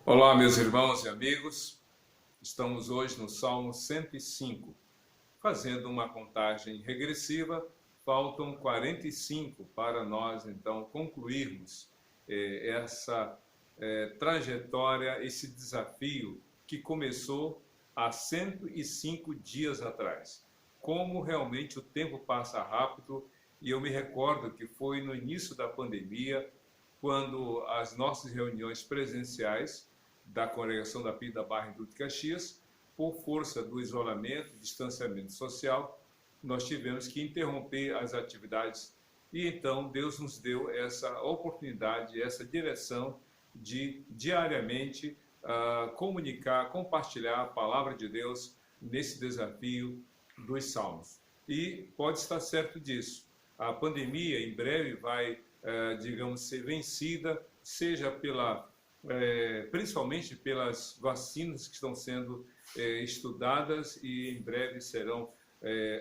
Olá, meus irmãos e amigos. Estamos hoje no Salmo 105, fazendo uma contagem regressiva. Faltam 45 para nós, então, concluirmos essa trajetória, esse desafio que começou há 105 dias atrás. Como realmente o tempo passa rápido, e eu me recordo que foi no início da pandemia, quando as nossas reuniões presenciais da congregação da PIB da Barra em Duque de Caxias, por força do isolamento, distanciamento social, nós tivemos que interromper as atividades. E então Deus nos deu essa oportunidade, essa direção de diariamente comunicar, compartilhar a palavra de Deus nesse desafio dos salmos. E pode estar certo disso. A pandemia em breve vai, digamos, ser vencida, seja principalmente pelas vacinas que estão sendo estudadas e em breve serão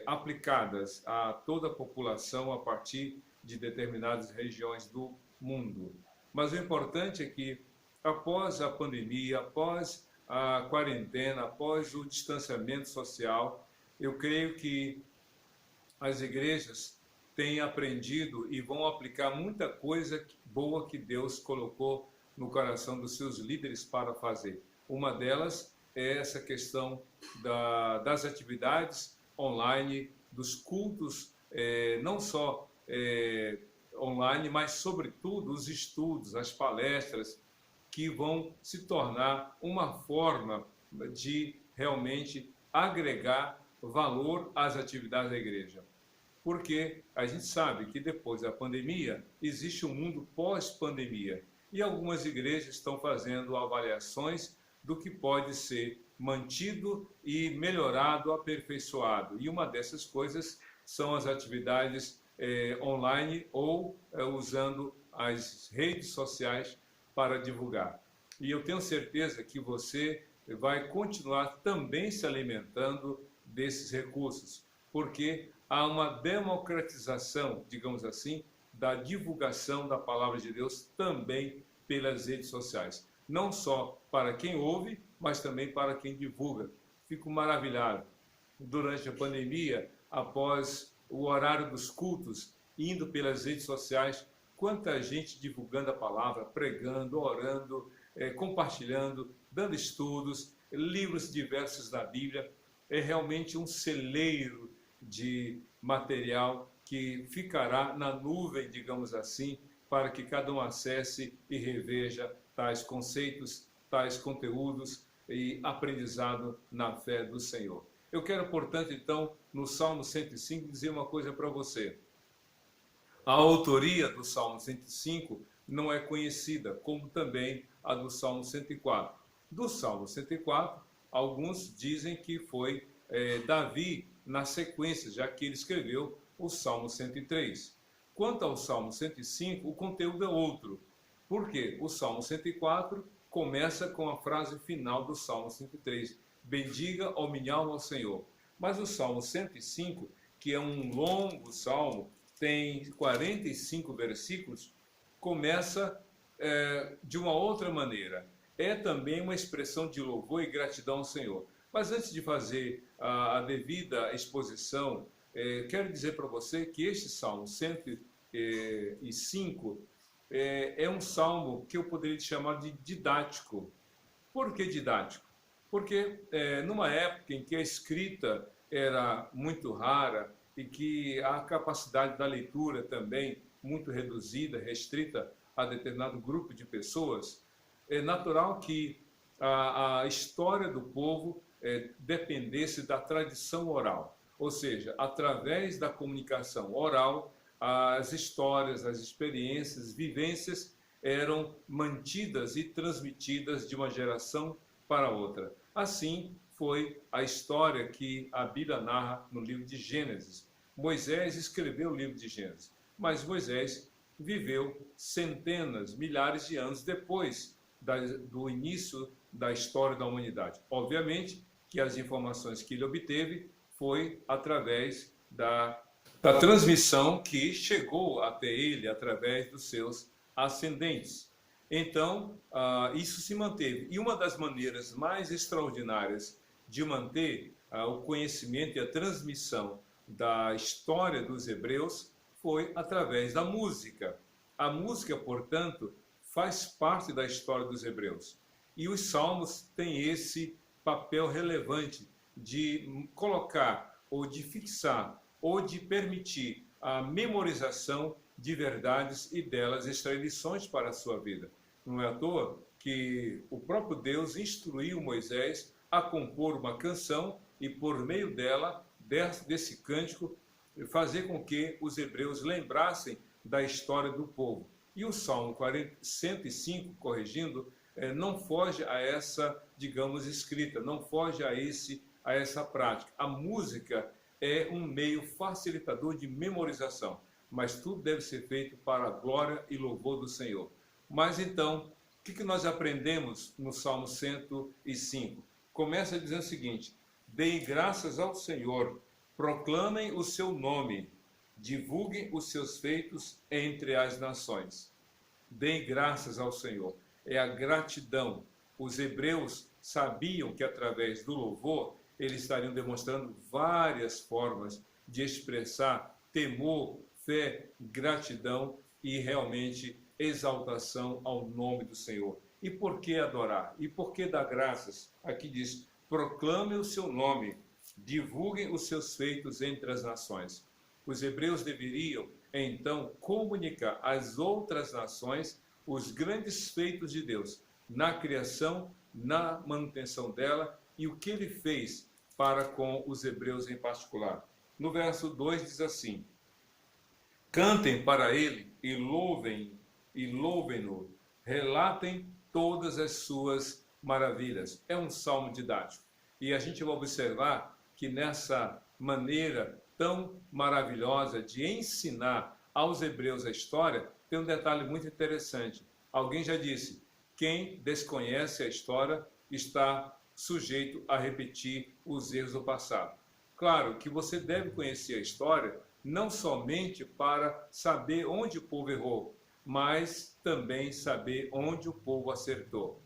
aplicadas a toda a população a partir de determinadas regiões do mundo. Mas o importante é que, após a pandemia, após a quarentena, após o distanciamento social, eu creio que as igrejas têm aprendido e vão aplicar muita coisa boa que Deus colocou no coração dos seus líderes para fazer. Uma delas é essa questão das atividades online, dos cultos, não só online, mas, sobretudo, os estudos, as palestras, que vão se tornar uma forma de realmente agregar valor às atividades da igreja. Porque a gente sabe que depois da pandemia existe um mundo pós-pandemia. E algumas igrejas estão fazendo avaliações do que pode ser mantido e melhorado, aperfeiçoado. E uma dessas coisas são as atividades online ou usando as redes sociais para divulgar. E eu tenho certeza que você vai continuar também se alimentando desses recursos, porque há uma democratização, digamos assim, da divulgação da palavra de Deus também pelas redes sociais. Não só para quem ouve, mas também para quem divulga. Fico maravilhado. Durante a pandemia, após o horário dos cultos, indo pelas redes sociais, quanta gente divulgando a palavra, pregando, orando, compartilhando, dando estudos, livros diversos da Bíblia. É realmente um celeiro de material que ficará na nuvem, digamos assim, para que cada um acesse e reveja tais conceitos, tais conteúdos e aprendizado na fé do Senhor. Eu quero, portanto, então, no Salmo 105, dizer uma coisa para você. A autoria do Salmo 105 não é conhecida, como também a do Salmo 104. Do Salmo 104, alguns dizem que foi Davi na sequência, já que ele escreveu o Salmo 103. Quanto ao Salmo 105, o conteúdo é outro. Por quê? O Salmo 104 começa com a frase final do Salmo 103. Bendiga, ó minha alma, ao Senhor. Mas o Salmo 105, que é um longo salmo, tem 45 versículos, começa de uma outra maneira. É também uma expressão de louvor e gratidão ao Senhor. Mas antes de fazer a devida exposição, quero dizer para você que este Salmo 105 é um salmo que eu poderia chamar de didático. Por que didático? Porque numa época em que a escrita era muito rara e que a capacidade da leitura também muito reduzida, restrita a determinado grupo de pessoas, é natural que a história do povo dependesse da tradição oral. Ou seja, através da comunicação oral, as histórias, as experiências, vivências eram mantidas e transmitidas de uma geração para outra. Assim foi a história que a Bíblia narra no livro de Gênesis. Moisés escreveu o livro de Gênesis, mas Moisés viveu centenas, milhares de anos depois do início da história da humanidade. Obviamente que as informações que ele obteve foi através da transmissão que chegou até ele através dos seus ascendentes. Então, isso se manteve. E uma das maneiras mais extraordinárias de manter o conhecimento e a transmissão da história dos hebreus foi através da música. A música, portanto, faz parte da história dos hebreus. E os salmos têm esse papel relevante de colocar, ou de fixar, ou de permitir a memorização de verdades e delas extrair lições para a sua vida. Não é à toa que o próprio Deus instruiu Moisés a compor uma canção e, por meio dela, desse cântico, fazer com que os hebreus lembrassem da história do povo. E o Salmo 105, corrigindo, não foge a essa, digamos, escrita, não foge a essa prática. A música é um meio facilitador de memorização, mas tudo deve ser feito para a glória e louvor do Senhor. Mas então, o que nós aprendemos no Salmo 105? Começa dizendo o seguinte: deem graças ao Senhor, proclamem o seu nome, divulguem os seus feitos entre as nações. Deem graças ao Senhor. É a gratidão. Os hebreus sabiam que através do louvor eles estariam demonstrando várias formas de expressar temor, fé, gratidão e realmente exaltação ao nome do Senhor. E por que adorar? E por que dar graças? Aqui diz: proclame o seu nome, divulguem os seus feitos entre as nações. Os hebreus deveriam, então, comunicar às outras nações os grandes feitos de Deus na criação, na manutenção dela e o que ele fez para com os hebreus em particular. No verso 2 diz assim: cantem para ele e louvem-no, relatem todas as suas maravilhas. É um salmo didático. E a gente vai observar que nessa maneira tão maravilhosa de ensinar aos hebreus a história, tem um detalhe muito interessante. Alguém já disse: quem desconhece a história está sujeito a repetir os erros do passado. Claro que você deve conhecer a história não somente para saber onde o povo errou, mas também saber onde o povo acertou.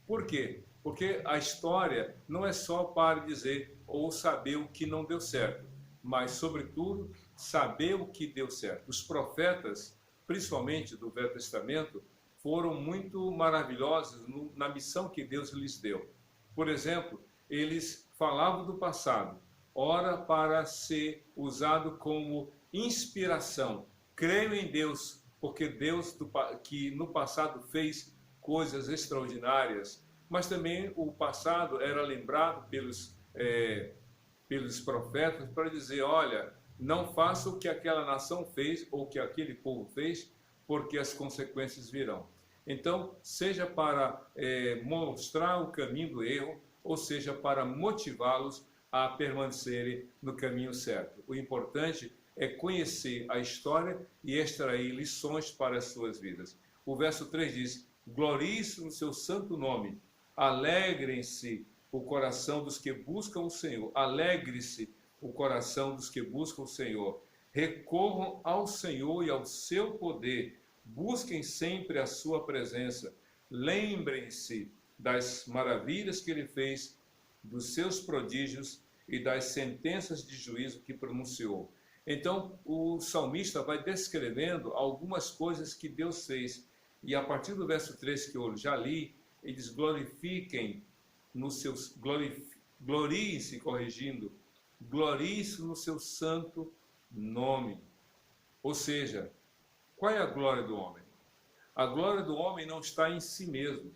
Por quê? Porque a história não é só para dizer ou saber o que não deu certo, mas, sobretudo, saber o que deu certo. Os profetas, principalmente do Velho Testamento, foram muito maravilhosos na missão que Deus lhes deu. Por exemplo, eles falavam do passado, ora para ser usado como inspiração. Creio em Deus, porque Deus que no passado fez coisas extraordinárias, mas também o passado era lembrado pelos profetas para dizer: olha, não faça o que aquela nação fez ou que aquele povo fez, porque as consequências virão. Então, seja para mostrar o caminho do erro, ou seja para motivá-los a permanecerem no caminho certo. O importante é conhecer a história e extrair lições para as suas vidas. O verso 3 diz: gloriem-se no seu santo nome, alegrem-se o coração dos que buscam o Senhor, alegre-se o coração dos que buscam o Senhor, recorram ao Senhor e ao seu poder, busquem sempre a sua presença, lembrem-se das maravilhas que ele fez, dos seus prodígios e das sentenças de juízo que pronunciou. Então, o salmista vai descrevendo algumas coisas que Deus fez. E a partir do verso 3 que eu já li, ele diz: gloriem-se, corrigindo, gloriem-se no seu santo nome. Ou seja, qual é a glória do homem? A glória do homem não está em si mesmo.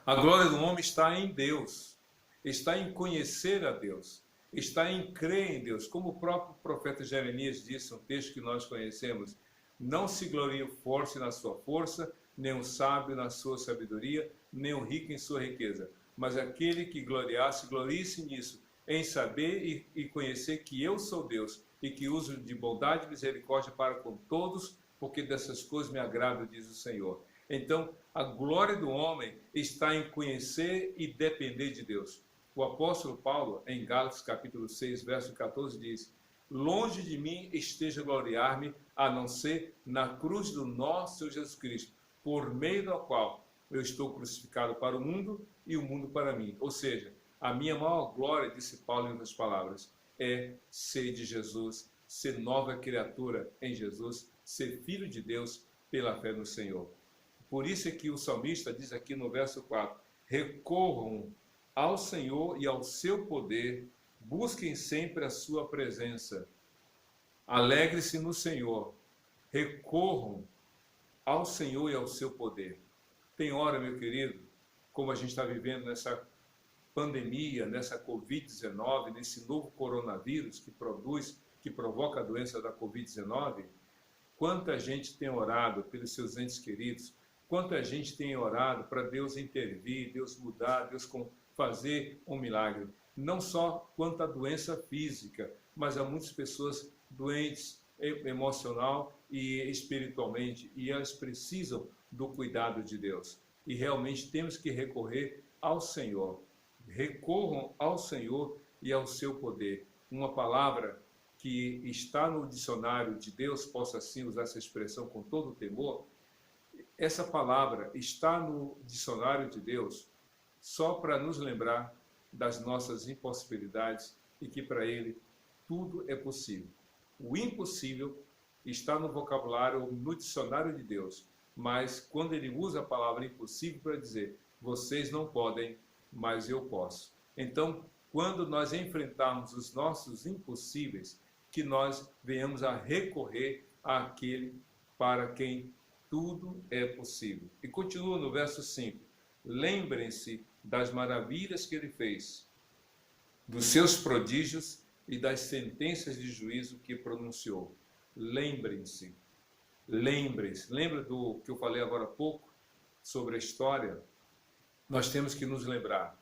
A glória do homem está em Deus, está em conhecer a Deus, está em crer em Deus. Como o próprio profeta Jeremias disse, um texto que nós conhecemos: não se glorie o forte na sua força, nem o sábio na sua sabedoria, nem o rico em sua riqueza. Mas aquele que gloriasse, glorie-se nisso, em saber e conhecer que eu sou Deus, e que uso de bondade e misericórdia para com todos, porque dessas coisas me agrada, diz o Senhor. Então, a glória do homem está em conhecer e depender de Deus. O apóstolo Paulo, em Gálatas capítulo 6, verso 14, diz: longe de mim esteja gloriar-me, a não ser na cruz do nosso Senhor Jesus Cristo, por meio da qual eu estou crucificado para o mundo e o mundo para mim. Ou seja, a minha maior glória, disse Paulo em outras palavras, é ser de Jesus, ser nova criatura em Jesus, ser filho de Deus pela fé no Senhor. Por isso é que o salmista diz aqui no verso 4, recorram ao Senhor e ao seu poder, busquem sempre a sua presença. Alegre-se no Senhor, recorram ao Senhor e ao seu poder. Tem hora, meu querido, como a gente está vivendo nessa pandemia, nessa Covid-19, nesse novo coronavírus que provoca a doença da Covid-19, quanta gente tem orado pelos seus entes queridos, quanta gente tem orado para Deus intervir, Deus mudar, Deus fazer um milagre. Não só quanto à doença física, mas há muitas pessoas doentes emocional e espiritualmente, e elas precisam do cuidado de Deus. E realmente temos que recorrer ao Senhor. Recorram ao Senhor e ao seu poder. Uma palavra que está no dicionário de Deus, posso assim usar essa expressão com todo o temor, essa palavra está no dicionário de Deus só para nos lembrar das nossas impossibilidades e que para Ele tudo é possível. O impossível está no vocabulário, no dicionário de Deus, mas quando Ele usa a palavra impossível para dizer, vocês não podem, mas eu posso. Então, quando nós enfrentarmos os nossos impossíveis, que nós venhamos a recorrer àquele para quem tudo é possível. E continua no verso 5. Lembrem-se das maravilhas que ele fez, dos seus prodígios e das sentenças de juízo que pronunciou. Lembrem-se. Lembrem-se. Lembra do que eu falei agora há pouco sobre a história? Nós temos que nos lembrar.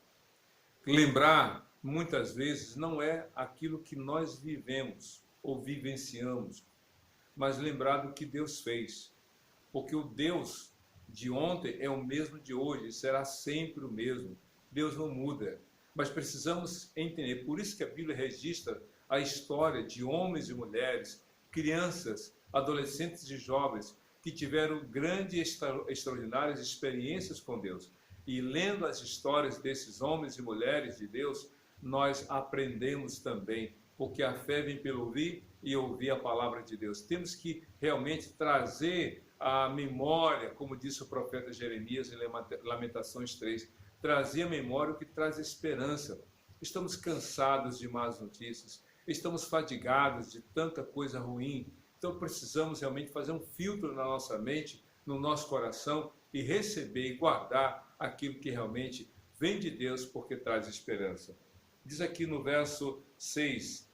Lembrar, muitas vezes, não é aquilo que nós vivemos ou vivenciamos, mas lembrar do que Deus fez. Porque o Deus de ontem é o mesmo de hoje, será sempre o mesmo. Deus não muda. Mas precisamos entender, por isso que a Bíblia registra a história de homens e mulheres, crianças, adolescentes e jovens, que tiveram grandes e extraordinárias experiências com Deus. E lendo as histórias desses homens e mulheres de Deus, nós aprendemos também, porque a fé vem pelo ouvir e ouvir a palavra de Deus. Temos que realmente trazer a memória, como disse o profeta Jeremias em Lamentações 3, trazer a memória o que traz esperança. Estamos cansados de más notícias, estamos fadigados de tanta coisa ruim, então precisamos realmente fazer um filtro na nossa mente, no nosso coração e receber e guardar aquilo que realmente vem de Deus porque traz esperança. Diz aqui no verso 6,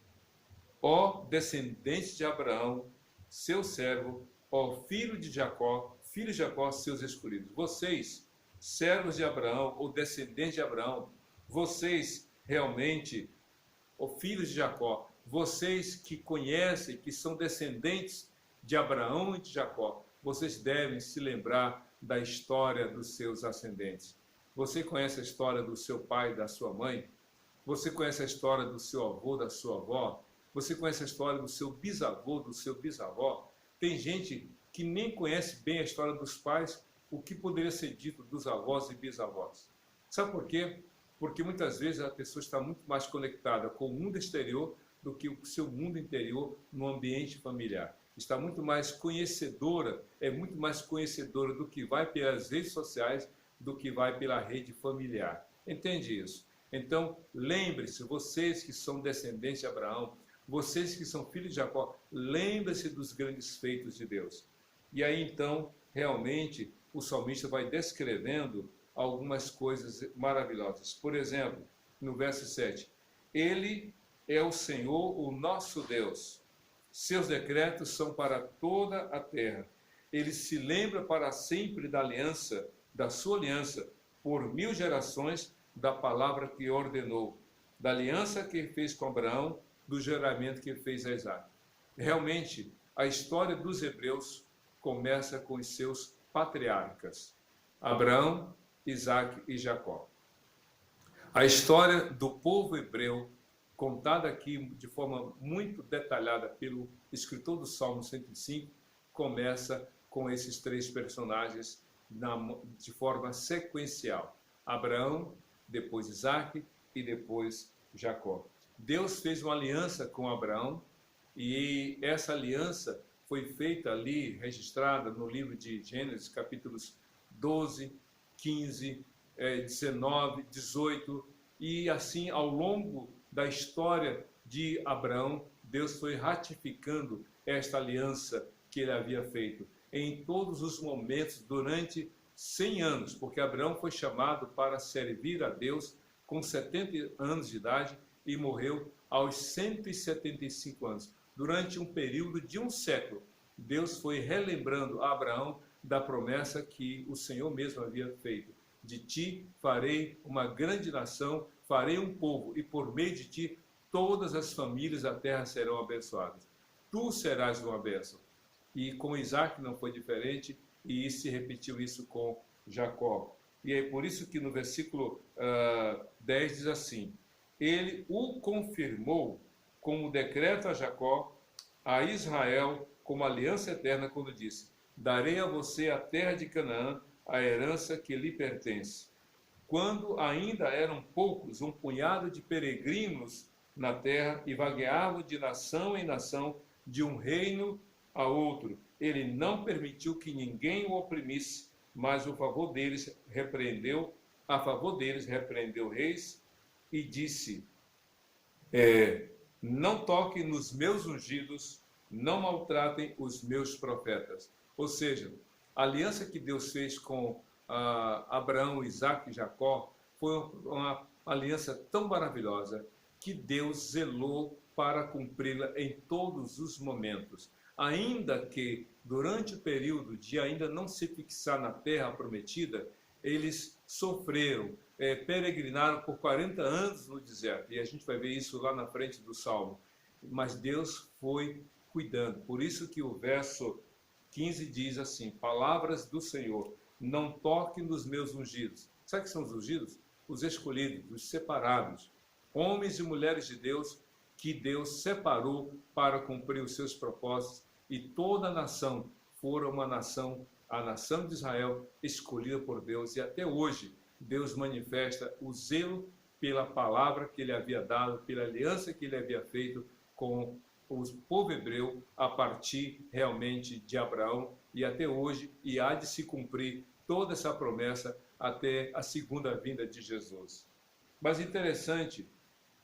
ó descendente de Abraão, seu servo, ó filho de Jacó, seus escolhidos. Vocês, servos de Abraão, ou descendentes de Abraão, vocês realmente, ó filhos de Jacó, vocês que conhecem, que são descendentes de Abraão e de Jacó, vocês devem se lembrar da história dos seus ascendentes. Você conhece a história do seu pai e da sua mãe? Você conhece a história do seu avô, da sua avó? Você conhece a história do seu bisavô, do seu bisavó? Tem gente que nem conhece bem a história dos pais, o que poderia ser dito dos avós e bisavós. Sabe por quê? Porque muitas vezes a pessoa está muito mais conectada com o mundo exterior do que o seu mundo interior no ambiente familiar. Está muito mais conhecedora, é muito mais conhecedora do que vai pelas redes sociais do que vai pela rede familiar. Entende isso? Então, lembre-se, vocês que são descendentes de Abraão, vocês que são filhos de Jacó, lembre-se dos grandes feitos de Deus. E aí, então, realmente, o salmista vai descrevendo algumas coisas maravilhosas. Por exemplo, no verso 7, Ele é o Senhor, o nosso Deus. Seus decretos são para toda a terra. Ele se lembra para sempre da aliança, da sua aliança, por 1000 gerações, da palavra que ordenou, da aliança que fez com Abraão, do juramento que fez a Isaac. Realmente, a história dos hebreus começa com os seus patriarcas, Abraão, Isaac e Jacó. A história do povo hebreu, contada aqui de forma muito detalhada pelo escritor do Salmo 105, começa com esses 3 personagens de forma sequencial. Abraão, depois Isaac e depois Jacó. Deus fez uma aliança com Abraão e essa aliança foi feita ali, registrada no livro de Gênesis, capítulos 12, 15, 19, 18, e assim ao longo da história de Abraão, Deus foi ratificando esta aliança que ele havia feito em todos os momentos durante 100 anos, porque Abraão foi chamado para servir a Deus com 70 anos de idade e morreu aos 175 anos. Durante um período de um século, Deus foi relembrando a Abraão da promessa que o Senhor mesmo havia feito. De ti farei uma grande nação, farei um povo, e por meio de ti todas as famílias da terra serão abençoadas. Tu serás uma bênção. E com Isaac não foi diferente, e se repetiu isso com Jacó. E é por isso que no versículo 10 diz assim: ele o confirmou como decreto a Jacó, a Israel, como aliança eterna, quando disse: darei a você a terra de Canaã, a herança que lhe pertence. Quando ainda eram poucos, um punhado de peregrinos na terra, e vagueavam de nação em nação, de um reino a outro, ele não permitiu que ninguém o oprimisse, mas a favor deles repreendeu reis e disse: não toquem nos meus ungidos, não maltratem os meus profetas. Ou seja, a aliança que Deus fez com Abraão, Isaac e Jacó foi uma aliança tão maravilhosa que Deus zelou para cumpri-la em todos os momentos. Ainda que durante o período de ainda não se fixar na terra prometida, eles sofreram, peregrinaram por 40 anos no deserto. E a gente vai ver isso lá na frente do Salmo. Mas Deus foi cuidando. Por isso que o verso 15 diz assim: palavras do Senhor, não toque nos meus ungidos. Sabe o que são os ungidos? Os escolhidos, os separados. Homens e mulheres de Deus que Deus separou para cumprir os seus propósitos. E toda a nação fora uma nação, a nação de Israel, escolhida por Deus. E até hoje, Deus manifesta o zelo pela palavra que ele havia dado, pela aliança que ele havia feito com o povo hebreu, a partir realmente de Abraão, e até hoje, e há de se cumprir toda essa promessa até a segunda vinda de Jesus. Mas interessante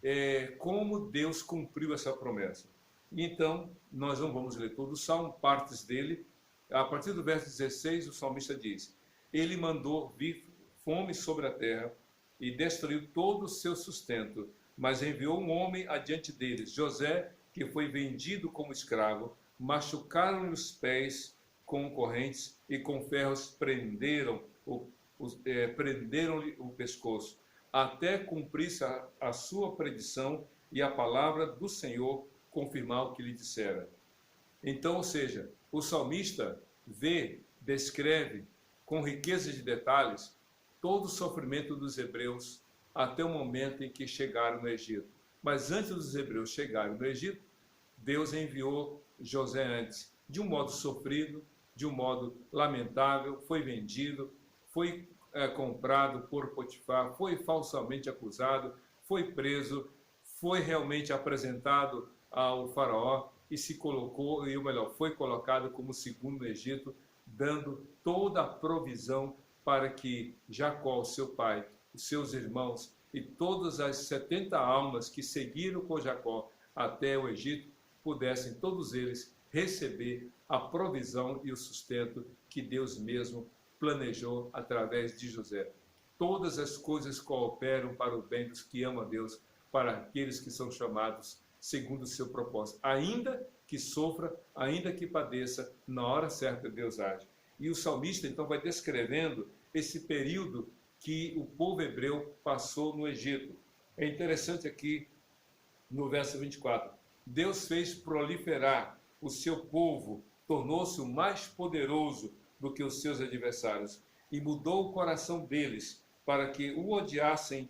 é como Deus cumpriu essa promessa. Então, nós não vamos ler todo o Salmo, partes dele. A partir do verso 16, o salmista diz: ele mandou vir fome sobre a terra e destruiu todo o seu sustento, mas enviou um homem adiante deles, José, que foi vendido como escravo. Machucaram-lhe os pés com correntes e com ferros prenderam-lhe o pescoço, até cumprir-se a sua predição e a palavra do Senhor confirmar o que lhe dissera. Então, ou seja, o salmista descreve com riqueza de detalhes todo o sofrimento dos hebreus até o momento em que chegaram no Egito. Mas antes dos hebreus chegarem no Egito, Deus enviou José antes, de um modo sofrido, de um modo lamentável, foi vendido, foi comprado por Potifar, foi falsamente acusado, foi preso, foi realmente apresentado ao faraó e se colocou, ou melhor, foi colocado como segundo no Egito, dando toda a provisão para que Jacó, seu pai, os seus irmãos e todas as 70 almas que seguiram com Jacó até o Egito, pudessem todos eles receber a provisão e o sustento que Deus mesmo planejou através de José. Todas as coisas cooperam para o bem dos que amam a Deus, para aqueles que são chamados segundo o seu propósito. Ainda que sofra, ainda que padeça, na hora certa Deus age. E o salmista então vai descrevendo esse período que o povo hebreu passou no Egito. É interessante aqui no verso 24. Deus fez proliferar o seu povo, tornou-se o mais poderoso do que os seus adversários e mudou o coração deles para que o odiassem,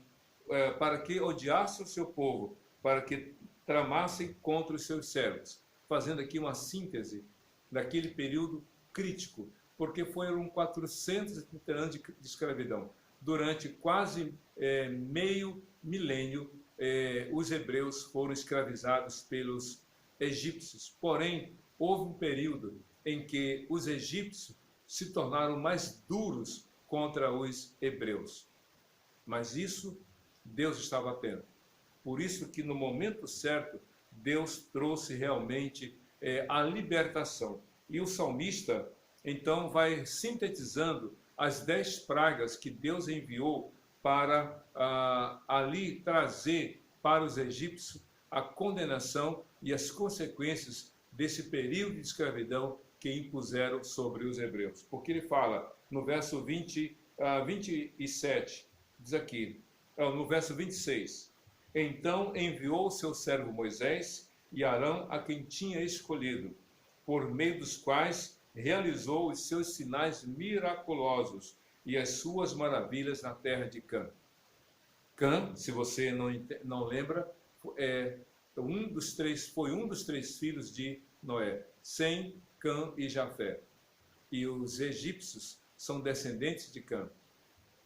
para que odiassem o seu povo, para que tramassem contra os seus servos. Fazendo aqui uma síntese daquele período crítico, porque foram 430 anos de escravidão. Durante quase meio milênio, os hebreus foram escravizados pelos egípcios. Porém, houve um período em que os egípcios se tornaram mais duros contra os hebreus. Mas isso Deus estava atento. Por isso que no momento certo, Deus trouxe realmente a libertação. E o salmista, então, vai sintetizando as 10 pragas que Deus enviou para ali trazer para os egípcios a condenação e as consequências desse período de escravidão que impuseram sobre os hebreus. Porque ele fala no verso 27, diz aqui, no verso 26, então enviou o seu servo Moisés e Arão, a quem tinha escolhido, por meio dos quais realizou os seus sinais miraculosos e as suas maravilhas na terra de Cã. Cã, se você não lembra, foi um dos três filhos de Noé, Sem, Cã e Jafé. E os egípcios são descendentes de Cã.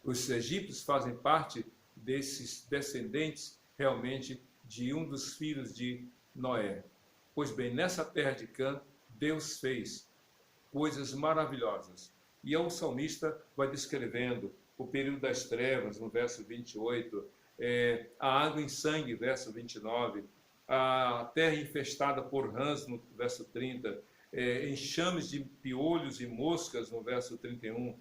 Os egípcios fazem parte desses descendentes realmente de um dos filhos de Noé. Pois bem, nessa terra de Cã, Deus fez coisas maravilhosas. E o salmista vai descrevendo o período das trevas, no verso 28, a água em sangue, verso 29, a terra infestada por rãs, no verso 30, enxames de piolhos e moscas, no verso 31,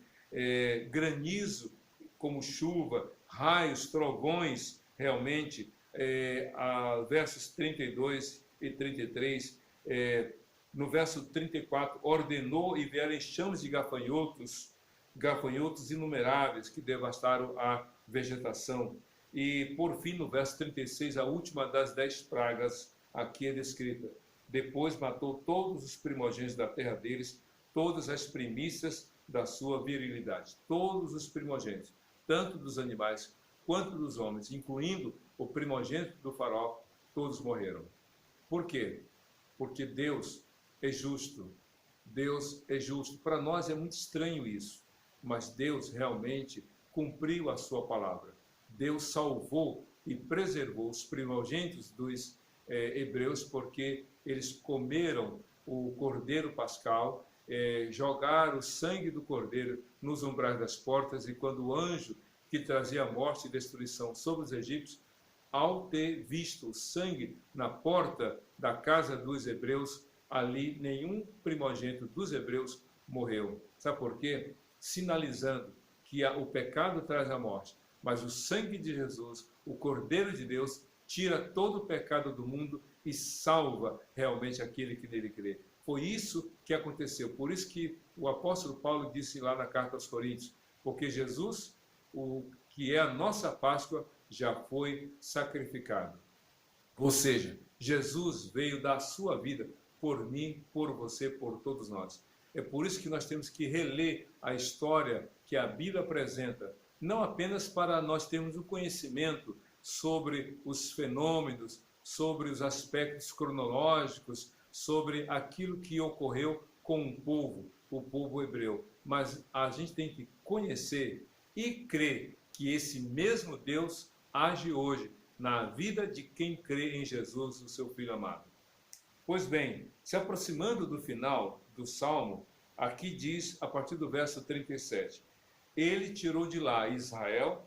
granizo como chuva, raios, trovões, realmente, versos 32 e 33, no verso 34, ordenou e vieram enxames de gafanhotos inumeráveis que devastaram a vegetação. E, por fim, no verso 36, a última das 10 pragas aqui é descrita. Depois matou todos os primogênitos da terra deles, todas as primícias da sua virilidade. Todos os primogênitos, tanto dos animais quanto dos homens, incluindo o primogênito do faraó, todos morreram. Por quê? Porque Deus é justo. Deus é justo. Para nós é muito estranho isso, mas Deus realmente cumpriu a sua palavra. Deus salvou e preservou os primogênitos dos hebreus, porque eles comeram o cordeiro pascal, jogaram o sangue do cordeiro nos umbrais das portas, e quando o anjo que trazia morte e destruição sobre os egípcios, ao ter visto o sangue na porta da casa dos hebreus, ali nenhum primogênito dos hebreus morreu. Sabe por quê? Sinalizando que o pecado traz a morte, mas o sangue de Jesus, o Cordeiro de Deus, tira todo o pecado do mundo e salva realmente aquele que nele crê. Foi isso que aconteceu. Por isso que o apóstolo Paulo disse lá na carta aos Coríntios, porque Jesus, o que é a nossa Páscoa, já foi sacrificado. Ou seja, Jesus veio dar a sua vida por mim, por você, por todos nós. É por isso que nós temos que reler a história que a Bíblia apresenta, não apenas para nós termos o conhecimento sobre os fenômenos, sobre os aspectos cronológicos, sobre aquilo que ocorreu com o povo hebreu, mas a gente tem que conhecer e crer que esse mesmo Deus age hoje na vida de quem crê em Jesus, o seu Filho amado. Pois bem, se aproximando do final do Salmo, aqui diz, a partir do verso 37, ele tirou de lá Israel,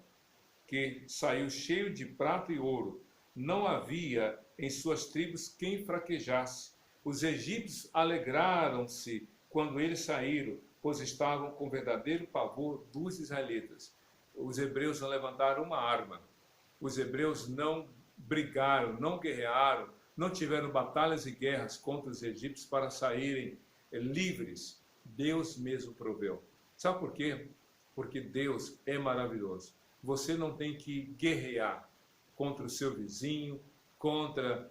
que saiu cheio de prata e ouro. Não havia em suas tribos quem fraquejasse. Os egípcios alegraram-se quando eles saíram, pois estavam com verdadeiro pavor dos israelitas. Os hebreus não levantaram uma arma. Os hebreus não brigaram, não guerrearam, não tiveram batalhas e guerras contra os egípcios para saírem livres. Deus mesmo proveu. Sabe por quê? Porque Deus é maravilhoso. Você não tem que guerrear contra o seu vizinho, contra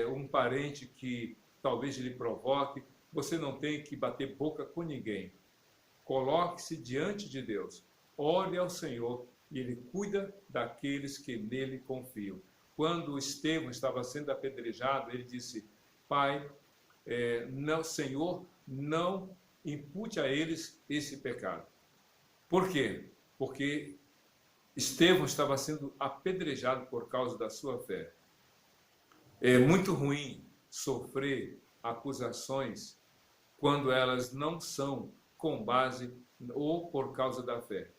um parente que talvez lhe provoque. Você não tem que bater boca com ninguém. Coloque-se diante de Deus. Ore ao Senhor e Ele cuida daqueles que nele confiam. Quando Estevão estava sendo apedrejado, ele disse, Pai, Senhor, não impute a eles esse pecado. Por quê? Porque Estevão estava sendo apedrejado por causa da sua fé. É muito ruim sofrer acusações quando elas não são com base ou por causa da fé.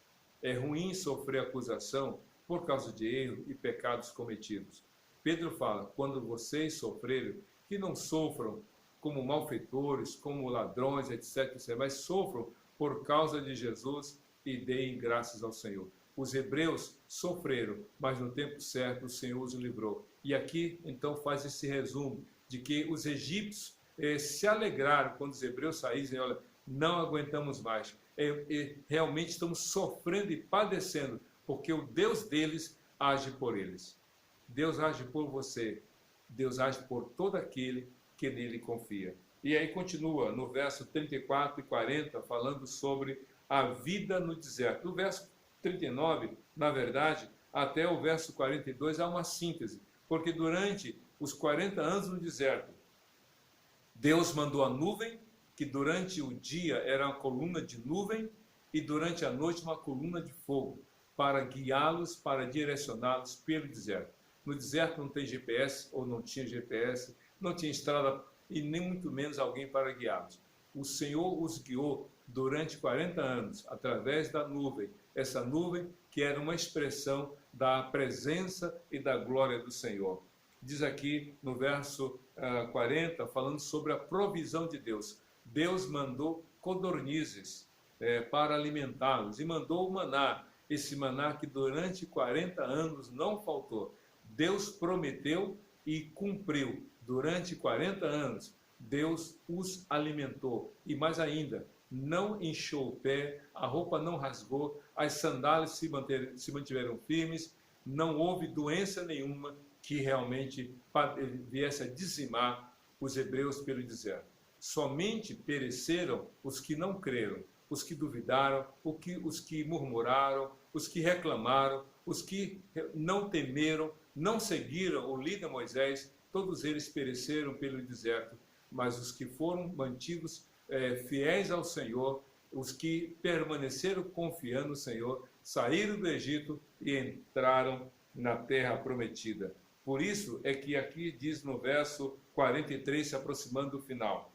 É ruim sofrer acusação por causa de erros e pecados cometidos. Pedro fala, quando vocês sofrerem, que não sofram como malfeitores, como ladrões, etc., mas sofram por causa de Jesus e deem graças ao Senhor. Os hebreus sofreram, mas no tempo certo o Senhor os livrou. E aqui, então, faz esse resumo de que os egípcios se alegraram quando os hebreus saíram, olha, não aguentamos mais. Realmente estamos sofrendo e padecendo, porque o Deus deles age por eles. Deus age por você. Deus age por todo aquele que nele confia. E aí continua no verso 34 e 40, falando sobre a vida no deserto. No verso 39, na verdade, até o verso 42 há uma síntese, porque durante os 40 anos no deserto, Deus mandou a nuvem, que durante o dia era uma coluna de nuvem, e durante a noite uma coluna de fogo, para guiá-los, para direcioná-los pelo deserto. No deserto não tem GPS, ou não tinha GPS, não tinha estrada, e nem muito menos alguém para guiá-los. O Senhor os guiou durante 40 anos, através da nuvem. Essa nuvem que era uma expressão da presença e da glória do Senhor. Diz aqui no verso 40, falando sobre a provisão de Deus. Deus mandou codornizes para alimentá-los e mandou o maná, esse maná que durante 40 anos não faltou. Deus prometeu e cumpriu. Durante 40 anos, Deus os alimentou. E mais ainda, não inchou o pé, a roupa não rasgou, as sandálias se mantiveram firmes, não houve doença nenhuma que realmente viesse a dizimar os hebreus pelo deserto. Somente pereceram os que não creram, os que duvidaram, os que murmuraram, os que reclamaram, os que não temeram, não seguiram o líder Moisés, todos eles pereceram pelo deserto. Mas os que foram mantidos fiéis ao Senhor, os que permaneceram confiando no Senhor, saíram do Egito e entraram na terra prometida. Por isso é que aqui diz no verso 43, se aproximando do final,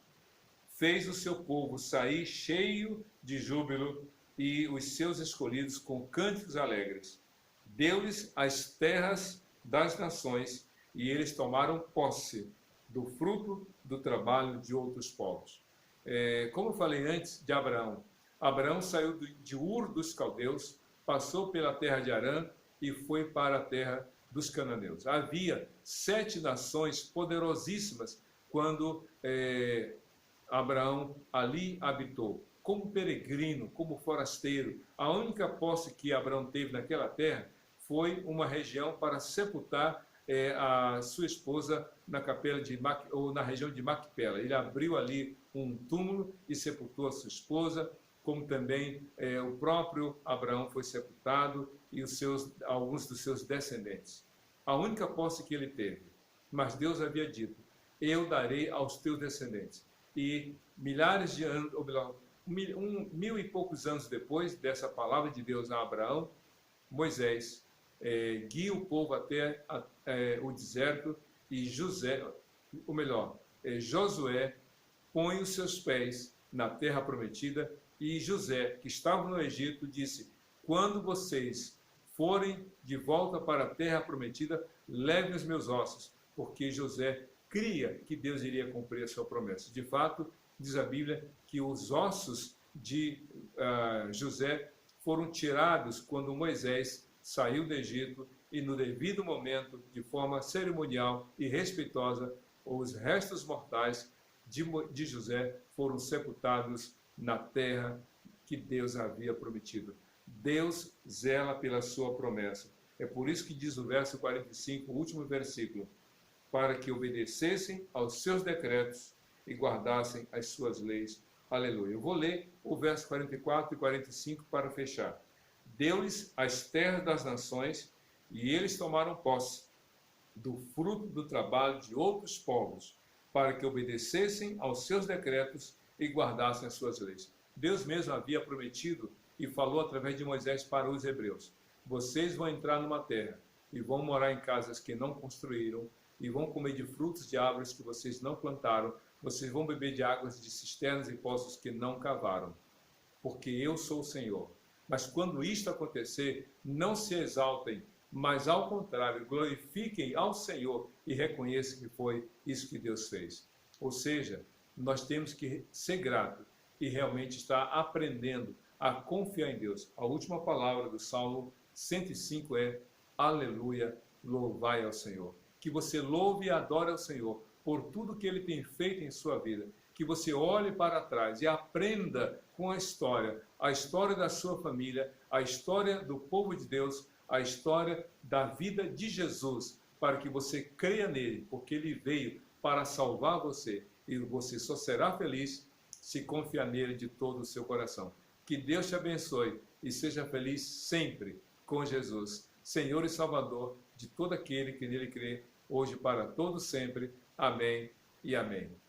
fez o seu povo sair cheio de júbilo e os seus escolhidos com cânticos alegres. Deu-lhes as terras das nações e eles tomaram posse do fruto do trabalho de outros povos. Como eu falei antes de Abraão, Abraão saiu de Ur dos Caldeus, passou pela terra de Harã e foi para a terra dos cananeus. Havia 7 nações poderosíssimas quando Abraão ali habitou. Como peregrino, como forasteiro, a única posse que Abraão teve naquela terra foi uma região para sepultar a sua esposa na capela ou na região de Macpela. Ele abriu ali um túmulo e sepultou a sua esposa, como também o próprio Abraão foi sepultado e alguns dos seus descendentes. A única posse que ele teve. Mas Deus havia dito, eu darei aos teus descendentes. E milhares de anos, ou melhor, 1000 e poucos anos depois dessa palavra de Deus a Abraão, Moisés guia o povo até o deserto e Josué põe os seus pés na terra prometida e José, que estava no Egito, disse, quando vocês forem de volta para a terra prometida, levem os meus ossos, porque José cria que Deus iria cumprir a sua promessa. De fato, diz a Bíblia que os ossos de José foram tirados quando Moisés saiu do Egito e no devido momento, de forma cerimonial e respeitosa, os restos mortais de José foram sepultados na terra que Deus havia prometido. Deus zela pela sua promessa. É por isso que diz o verso 45, o último versículo, para que obedecessem aos seus decretos e guardassem as suas leis. Aleluia. Eu vou ler o verso 44 e 45 para fechar. Deu-lhes as terras das nações e eles tomaram posse do fruto do trabalho de outros povos, para que obedecessem aos seus decretos e guardassem as suas leis. Deus mesmo havia prometido e falou através de Moisés para os hebreus: vocês vão entrar numa terra e vão morar em casas que não construíram, e vão comer de frutos de árvores que vocês não plantaram, vocês vão beber de águas de cisternas e poços que não cavaram, porque eu sou o Senhor. Mas quando isto acontecer, não se exaltem, mas ao contrário, glorifiquem ao Senhor e reconheçam que foi isso que Deus fez. Ou seja, nós temos que ser gratos e realmente estar aprendendo a confiar em Deus. A última palavra do Salmo 105 é: aleluia, louvai ao Senhor. Que você louve e adore ao Senhor por tudo que Ele tem feito em sua vida. Que você olhe para trás e aprenda com a história da sua família, a história do povo de Deus, a história da vida de Jesus, para que você creia nele, porque ele veio para salvar você. E você só será feliz se confiar nele de todo o seu coração. Que Deus te abençoe e seja feliz sempre com Jesus, Senhor e Salvador de todo aquele que nele crê, hoje para todo sempre. Amém e amém.